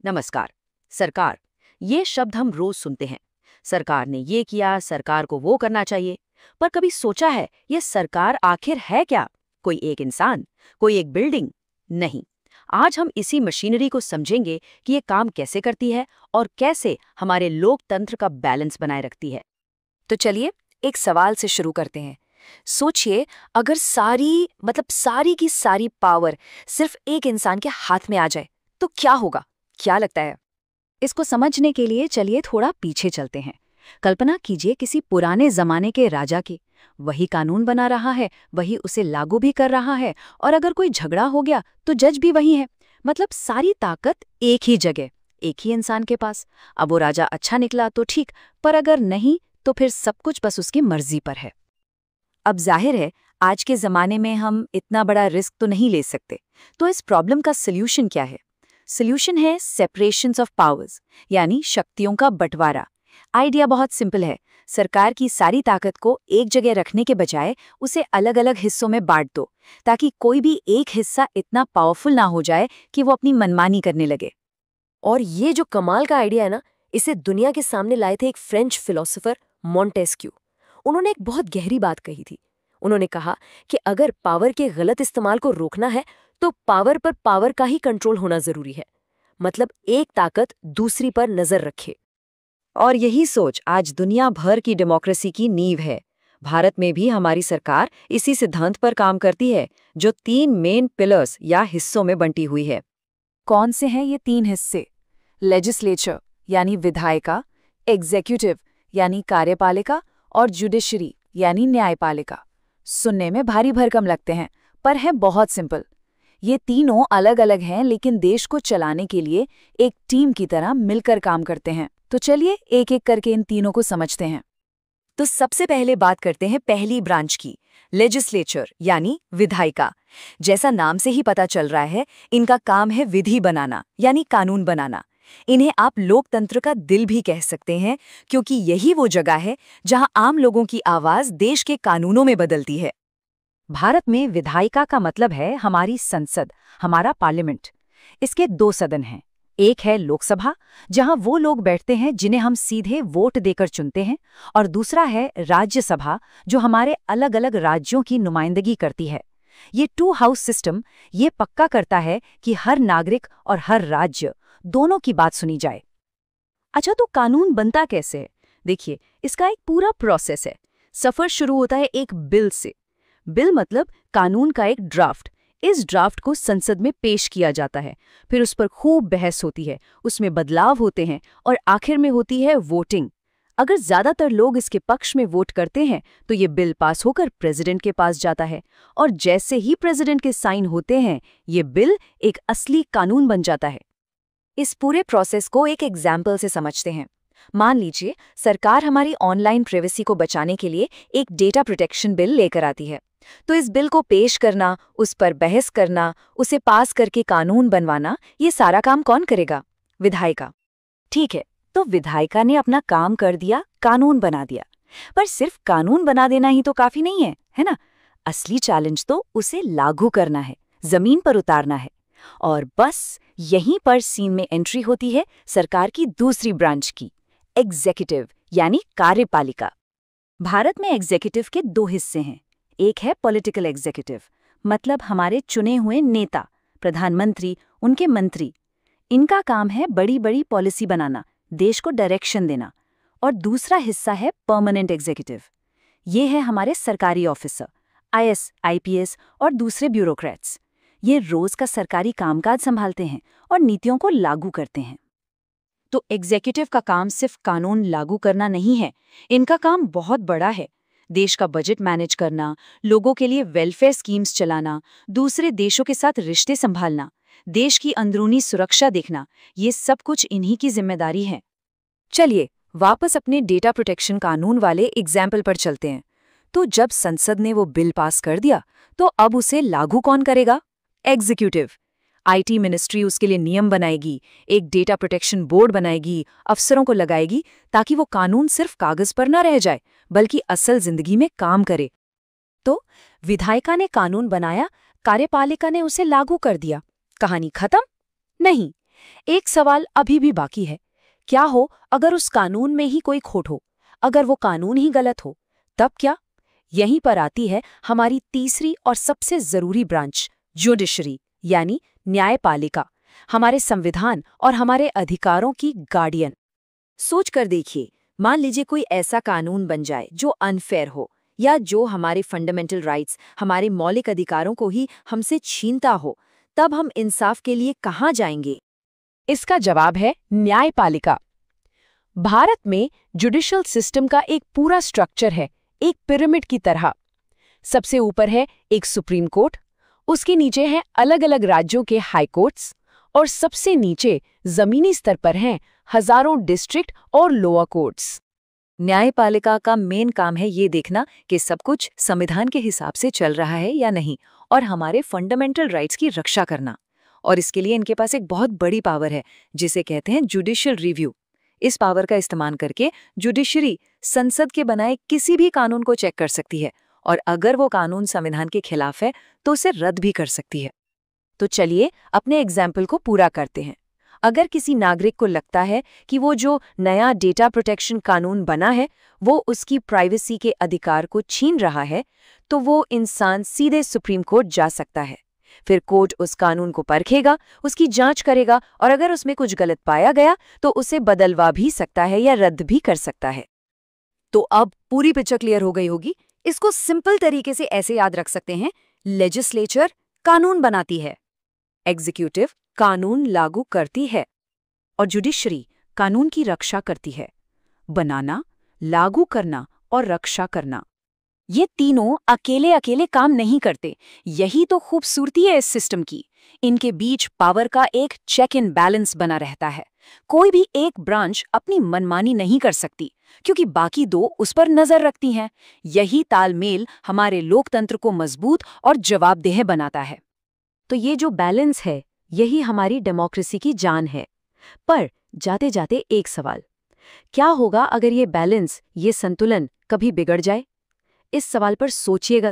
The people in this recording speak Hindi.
नमस्कार। सरकार, ये शब्द हम रोज सुनते हैं। सरकार ने ये किया, सरकार को वो करना चाहिए। पर कभी सोचा है ये सरकार आखिर है क्या? कोई एक इंसान, कोई एक बिल्डिंग? नहीं। आज हम इसी मशीनरी को समझेंगे कि ये काम कैसे करती है और कैसे हमारे लोकतंत्र का बैलेंस बनाए रखती है। तो चलिए एक सवाल से शुरू करते हैं। सोचिए, अगर सारी की सारी पावर सिर्फ एक इंसान के हाथ में आ जाए तो क्या होगा? क्या लगता है? इसको समझने के लिए चलिए थोड़ा पीछे चलते हैं। कल्पना कीजिए किसी पुराने जमाने के राजा की। वही कानून बना रहा है, वही उसे लागू भी कर रहा है, और अगर कोई झगड़ा हो गया तो जज भी वही है। मतलब सारी ताकत एक ही जगह, एक ही इंसान के पास। अब वो राजा अच्छा निकला तो ठीक, पर अगर नहीं तो फिर सब कुछ बस उसकी मर्जी पर है। अब जाहिर है, आज के ज़माने में हम इतना बड़ा रिस्क तो नहीं ले सकते। तो इस प्रॉब्लम का सल्यूशन क्या है? सल्यूशन है सेपरेशंस ऑफ पावर्स, यानी शक्तियों का बंटवारा। आइडिया बहुत सिंपल है। सरकार की सारी ताकत को एक जगह रखने के बजाय उसे अलग अलग हिस्सों में बांट दो, ताकि कोई भी एक हिस्सा इतना पावरफुल ना हो जाए कि वो अपनी मनमानी करने लगे। और ये जो कमाल का आइडिया है ना, इसे दुनिया के सामने लाए थे एक फ्रेंच फिलोसोफर मॉन्टेस्क्यू। उन्होंने एक बहुत गहरी बात कही थी। उन्होंने कहा कि अगर पावर के गलत इस्तेमाल को रोकना है तो पावर पर पावर का ही कंट्रोल होना जरूरी है। मतलब एक ताकत दूसरी पर नजर रखे। और यही सोच आज दुनिया भर की डेमोक्रेसी की नींव है। भारत में भी हमारी सरकार इसी सिद्धांत पर काम करती है, जो 3 मेन पिलर्स या हिस्सों में बंटी हुई है। कौन से हैं ये 3 हिस्से? लेजिस्लेचर यानी विधायिका, एग्जीक्यूटिव यानी कार्यपालिका, और जुडिशरी यानी न्यायपालिका। सुनने में भारी भरकम लगते हैं, पर है बहुत सिंपल। ये तीनों अलग अलग हैं, लेकिन देश को चलाने के लिए एक टीम की तरह मिलकर काम करते हैं। तो चलिए एक एक करके इन तीनों को समझते हैं। तो सबसे पहले बात करते हैं पहली ब्रांच की, लेजिस्लेचर यानी विधायिका। जैसा नाम से ही पता चल रहा है, इनका काम है विधि बनाना यानी कानून बनाना। इन्हें आप लोकतंत्र का दिल भी कह सकते हैं, क्योंकि यही वो जगह है जहां आम लोगों की आवाज देश के कानूनों में बदलती है। भारत में विधायिका का मतलब है हमारी संसद, हमारा पार्लियामेंट। इसके 2 सदन हैं। एक है लोकसभा, जहां वो लोग बैठते हैं जिन्हें हम सीधे वोट देकर चुनते हैं, और दूसरा है राज्यसभा, जो हमारे अलग अलग राज्यों की नुमाइंदगी करती है। ये 2 हाउस सिस्टम ये पक्का करता है कि हर नागरिक और हर राज्य दोनों की बात सुनी जाए। अच्छा, तो कानून बनता कैसे है? देखिए, इसका एक पूरा प्रोसेस है। सफर शुरू होता है एक बिल से। बिल मतलब कानून का एक ड्राफ्ट। इस ड्राफ्ट को संसद में पेश किया जाता है, फिर उस पर खूब बहस होती है, उसमें बदलाव होते हैं, और आखिर में होती है वोटिंग। अगर ज्यादातर लोग इसके पक्ष में वोट करते हैं तो ये बिल पास होकर प्रेसिडेंट के पास जाता है, और जैसे ही प्रेसिडेंट के साइन होते हैं ये बिल एक असली कानून बन जाता है। इस पूरे प्रोसेस को एक एग्जाम्पल से समझते हैं। मान लीजिए सरकार हमारी ऑनलाइन प्राइवेसी को बचाने के लिए एक डेटा प्रोटेक्शन बिल लेकर आती है। तो इस बिल को पेश करना, उस पर बहस करना, उसे पास करके कानून बनवाना, ये सारा काम कौन करेगा? विधायिका। ठीक है, तो विधायिका ने अपना काम कर दिया, कानून बना दिया। पर सिर्फ कानून बना देना ही तो काफी नहीं है ना? असली चैलेंज तो उसे लागू करना है, जमीन पर उतारना है। और बस यहीं पर सीन में एंट्री होती है सरकार की दूसरी ब्रांच की, एग्जीक्यूटिव यानी कार्यपालिका। भारत में एग्जीक्यूटिव के 2 हिस्से हैं। एक है पॉलिटिकल एग्जीक्यूटिव, मतलब हमारे चुने हुए नेता, प्रधानमंत्री, उनके मंत्री। इनका काम है बड़ी बड़ी पॉलिसी बनाना, देश को डायरेक्शन देना। और दूसरा हिस्सा है परमानेंट एग्जीक्यूटिव। ये है हमारे सरकारी ऑफिसर, आईएएस, आईपीएस और दूसरे ब्यूरोक्रेट्स। ये रोज का सरकारी कामकाज संभालते हैं और नीतियों को लागू करते हैं। तो एग्जीक्यूटिव का काम सिर्फ कानून लागू करना नहीं है, इनका काम बहुत बड़ा है। देश का बजट मैनेज करना, लोगों के लिए वेलफेयर स्कीम्स चलाना, दूसरे देशों के साथ रिश्ते संभालना, देश की अंदरूनी सुरक्षा देखना, ये सब कुछ इन्हीं की जिम्मेदारी है। चलिए वापस अपने डेटा प्रोटेक्शन कानून वाले एग्जाम्पल पर चलते हैं। तो जब संसद ने वो बिल पास कर दिया, तो अब उसे लागू कौन करेगा? एग्जीक्यूटिव। आईटी मिनिस्ट्री उसके लिए नियम बनाएगी, एक डेटा प्रोटेक्शन बोर्ड बनाएगी, अफसरों को लगाएगी, ताकि वो कानून सिर्फ कागज पर न रह जाए बल्कि असल जिंदगी में काम करे। तो विधायिका ने कानून बनाया, कार्यपालिका ने उसे लागू कर दिया। कहानी खत्म? नहीं, एक सवाल अभी भी बाकी है। क्या हो अगर उस कानून में ही कोई खोट हो, अगर वो कानून ही गलत हो, तब क्या? यहीं पर आती है हमारी तीसरी और सबसे जरूरी ब्रांच, जुडिशरी, यानी न्यायपालिका, हमारे संविधान और हमारे अधिकारों की गार्डियन। सोच कर देखिए, मान लीजिए कोई ऐसा कानून बन जाए जो अनफेयर हो या जो हमारे फंडामेंटल राइट्स, हमारे मौलिक अधिकारों को ही हमसे छीनता हो, तब हम इंसाफ के लिए कहाँ जाएंगे? इसका जवाब है न्यायपालिका। भारत में जुडिशियल सिस्टम का एक पूरा स्ट्रक्चर है, एक पिरामिड की तरह। सबसे ऊपर है एक सुप्रीम कोर्ट, उसके नीचे हैं अलग अलग राज्यों के हाई कोर्ट्स, और सबसे नीचे जमीनी स्तर पर हैं हजारों डिस्ट्रिक्ट और लोअर कोर्ट्स। न्यायपालिका का मेन काम है ये देखना कि सब कुछ संविधान के हिसाब से चल रहा है या नहीं, और हमारे फंडामेंटल राइट्स की रक्षा करना। और इसके लिए इनके पास एक बहुत बड़ी पावर है जिसे कहते हैं जुडिशियल रिव्यू। इस पावर का इस्तेमाल करके जुडिशरी संसद के बनाए किसी भी कानून को चेक कर सकती है, और अगर वो कानून संविधान के खिलाफ है तो उसे रद्द भी कर सकती है। तो चलिए अपने एग्जाम्पल को पूरा करते हैं। अगर किसी नागरिक को लगता है कि वो जो नया डेटा प्रोटेक्शन कानून बना है वो उसकी प्राइवेसी के अधिकार को छीन रहा है, तो वो इंसान सीधे सुप्रीम कोर्ट जा सकता है। फिर कोर्ट उस कानून को परखेगा, उसकी जांच करेगा, और अगर उसमें कुछ गलत पाया गया तो उसे बदलवा भी सकता है या रद्द भी कर सकता है। तो अब पूरी पिक्चर क्लियर हो गई होगी। इसको सिंपल तरीके से ऐसे याद रख सकते हैं, लेजिस्लेचर कानून बनाती है, एग्जीक्यूटिव कानून लागू करती है, और जुडिशरी कानून की रक्षा करती है। बनाना, लागू करना और रक्षा करना, ये तीनों अकेले अकेले काम नहीं करते। यही तो खूबसूरती है इस सिस्टम की। इनके बीच पावर का एक चेक एंड बैलेंस बना रहता है। कोई भी एक ब्रांच अपनी मनमानी नहीं कर सकती, क्योंकि बाकी दो उस पर नजर रखती हैं। यही तालमेल हमारे लोकतंत्र को मजबूत और जवाबदेह बनाता है। तो ये जो बैलेंस है, यही हमारी डेमोक्रेसी की जान है। पर जाते जाते एक सवाल, क्या होगा अगर ये बैलेंस, ये संतुलन कभी बिगड़ जाए? इस सवाल पर सोचिएगा